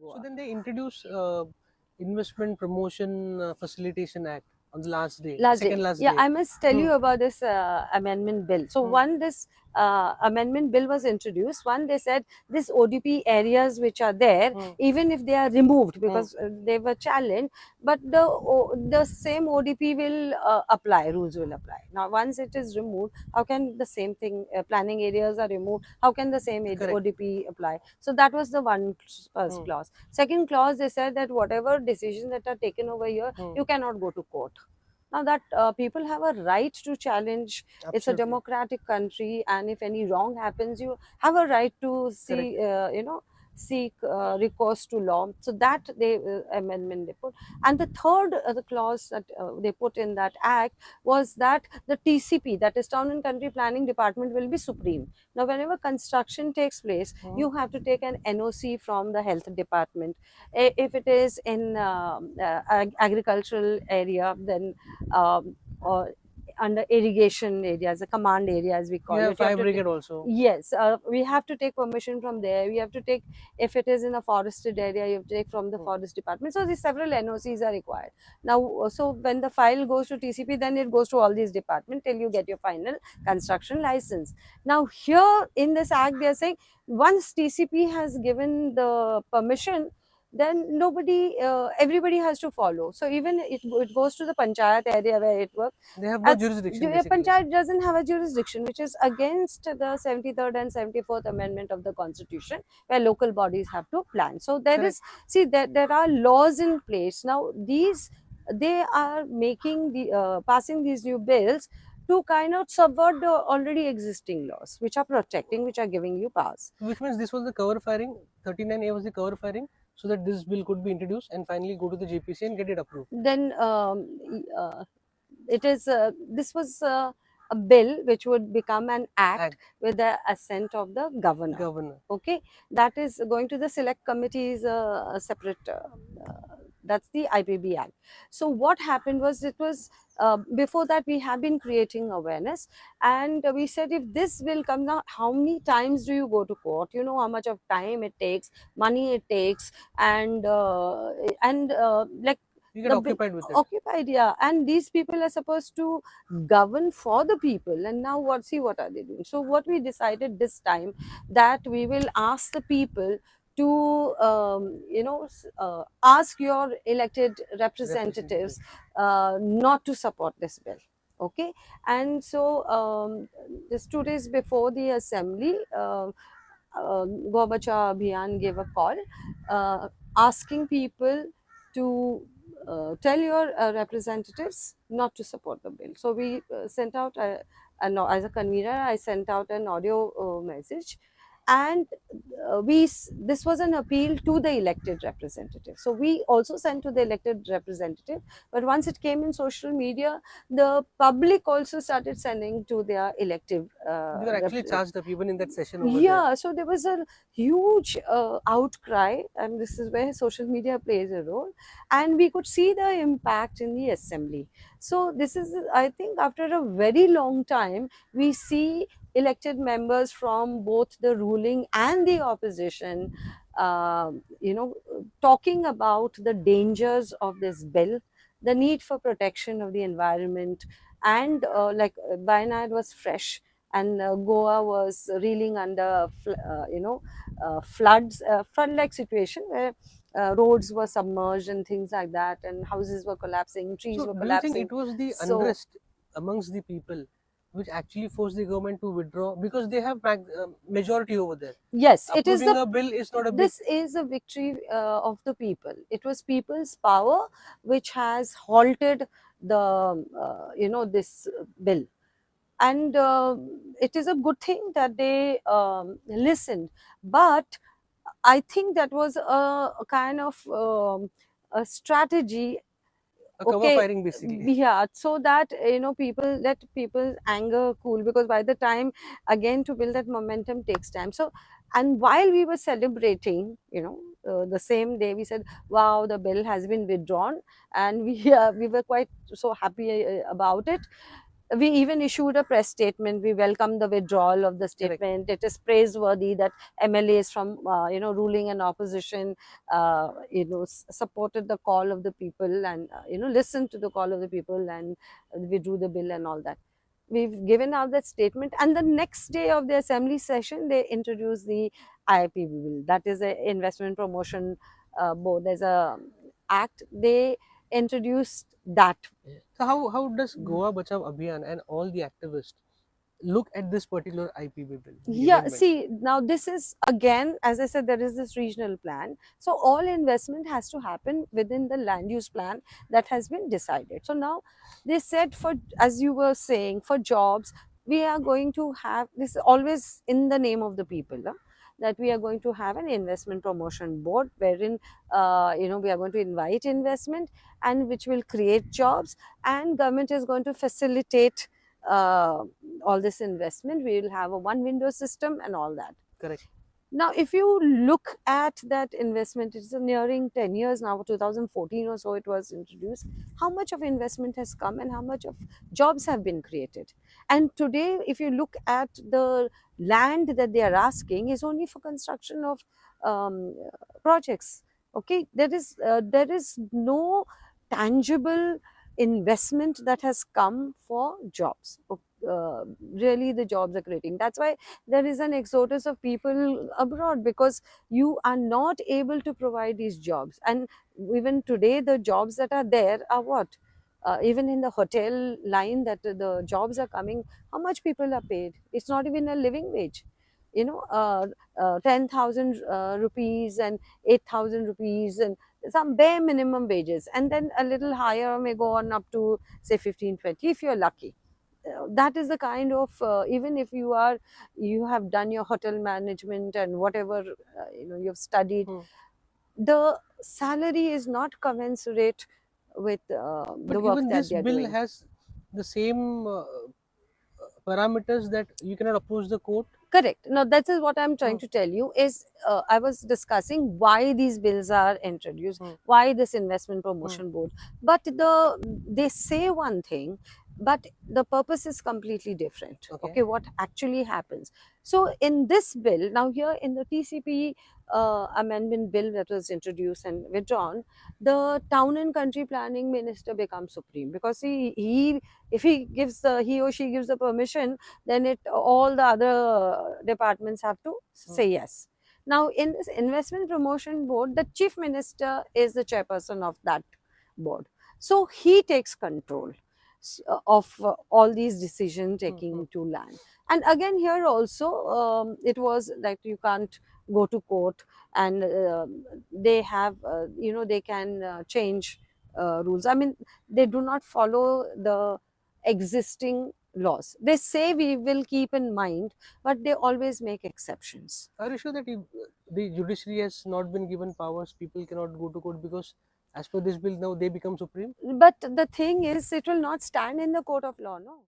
So Goa. then they introduce Investment Promotion Facilitation Act on the last day, Last day. second last Yeah, day. I must tell Hmm. you about this amendment bill. So, Hmm. one, this amendment bill was introduced. One, they said this ODP areas which are there, Hmm. even if they are removed Hmm. because they were challenged, but the same ODP will apply, rules will apply. Now, once it is removed, how can the same thing, planning areas are removed, how can the same Correct. ODP apply? So, that was the one first Hmm. clause. Second clause, they said that whatever decisions that are taken over here, Hmm. you cannot go to court. Now that people have a right to challenge, it's a Absolutely. democratic country, and if any wrong happens, you have a right to Correct. see, seek recourse to law. So that they amendment they put. And the third the clause that they put in that act was that the TCP, that is Town and Country Planning Department, will be supreme. Now whenever construction takes place, Hmm. you have to take an NOC from the health department. If it is in agricultural area, then or under irrigation areas, the command areas we You call have it, you have fire to brigade also. yes, we have to take permission from there. We have to take, if it is in a forested area, you have to take from the Hmm. forest department. So these several NOCs are required. Now so when the file goes to TCP, then it goes to all these departments till you get your final construction license. Now here in this act they are saying once TCP has given the permission, then nobody everybody has to follow. So even it goes to the panchayat area where it works. They have no At jurisdiction basically. panchayat doesn't have a jurisdiction, which is against the 73rd and 74th amendment of the constitution, where local bodies have to plan. So there is, Correct. see, there are laws in place now. These, they are making the passing these new bills to kind of subvert the already existing laws which are protecting, which are giving you powers. Which means this was the cover firing. 39A was the cover firing, so that this bill could be introduced and finally go to the JPC and get it approved. Then it is this was a bill which would become an act Act. with the assent of the governor. Governor. Okay, that is going to the select committees, a separate that's the IPB act. So what happened was, it was before that we have been creating awareness, and we said if this will come now, how many times do you go to court? You know how much of time it takes, money it takes, and like You get the bill occupied with it. occupied, yeah, and these people are supposed to govern for the people, and now what, see what are they doing? So what we decided this time, that we will ask the people to ask your elected representatives Representative. not to support this bill. Okay, and so this 2 days before the assembly, Gobacha Abhiyan gave a call asking people to tell your representatives not to support the bill. So we sent out as a convener, I sent out an audio message, and this was an appeal to the elected representative. So we also sent to the elected representative, but once it came in social media, the public also started sending to their elective They were actually charged up even in that session over there. yeah, so there was a huge outcry, and this is where social media plays a role, and we could see the impact in the assembly. So this is, I think, after a very long time, we see elected members from both the ruling and the opposition, talking about the dangers of this bill, the need for protection of the environment, and Wayanad was fresh, and Goa was reeling under, floods, flood-like situation where roads were submerged and things like that, and houses were collapsing, trees So, were do you think collapsing. it was the So unrest amongst the people which actually forced the government to withdraw because they have majority over there? yes, it is Approving the, a bill is not a big. this is a victory of the people. It was people's power which has halted the this bill, and it is a good thing that they listened, but I think that was a kind of a strategy. A cover Okay, firing basically. yeah, so that people, let people's anger cool, because by the time again to build that momentum takes time. So, and while we were celebrating, the same day we said, wow, the bill has been withdrawn, and we we were quite so happy about it. We even issued a press statement. We welcome the withdrawal of the statement. It is praiseworthy that MLAs from ruling and opposition supported the call of the people, and listened to the call of the people, and withdrew the bill and all that. We've given out that statement, and the next day of the assembly session they introduced the IIPB bill. That is a investment promotion board. There's a act. They introduced that. So how does Goa Bachao Abhiyan and all the activists look at this particular IPB bill? the Yeah, amendment? see, now this is again, as I said, there is this regional plan. So all investment has to happen within the land use plan that has been decided. So now they said, for, as you were saying, for jobs, we are going to have this, always in the name of the people, that we are going to have an investment promotion board wherein we are going to invite investment, and which will create jobs, and government is going to facilitate uh, all this investment. We will have a one window system and all that. Correct. Now, if you look at that investment, it's nearing 10 years now, 2014 or so it was introduced. How much of investment has come and how much of jobs have been created? And today, if you look at the land that they are asking, is only for construction of projects. Okay, there is no tangible investment that has come for jobs. Really, the jobs are creating. That's why there is an exodus of people abroad, because you are not able to provide these jobs. And even today the jobs that are there are what, even in the hotel line, that the jobs are coming, how much people are paid? It's not even a living wage, 10,000 rupees and 8,000 rupees, and some bare minimum wages, and then a little higher may go on up to say 15, 20 if you're lucky. That is the kind of, even if you have done your hotel management and whatever you've studied, the salary is not commensurate with But the work even that this they are bill doing. has the same parameters that you cannot oppose the court. Correct. Now, that is what I'm trying to tell you is, I was discussing why these bills are introduced, why this investment promotion board. But they say one thing, but the purpose is completely different. Okay, what actually happens? So in this bill, now here in the TCP amendment bill that was introduced and withdrawn, the town and country planning minister becomes supreme, because if he or she gives the permission, then all the other departments have to say yes. Now, in this investment promotion board, the chief minister is the chairperson of that board. So he takes control of all these decision taking to land. And again, here also, it was like you can't go to court, and they have, they can change rules. I mean, they do not follow the existing laws. They say we will keep in mind, but they always make exceptions. Are you sure that if the judiciary has not been given powers, people cannot go to court, because as per this bill now they become supreme? But the thing is, it will not stand in the court of law, no?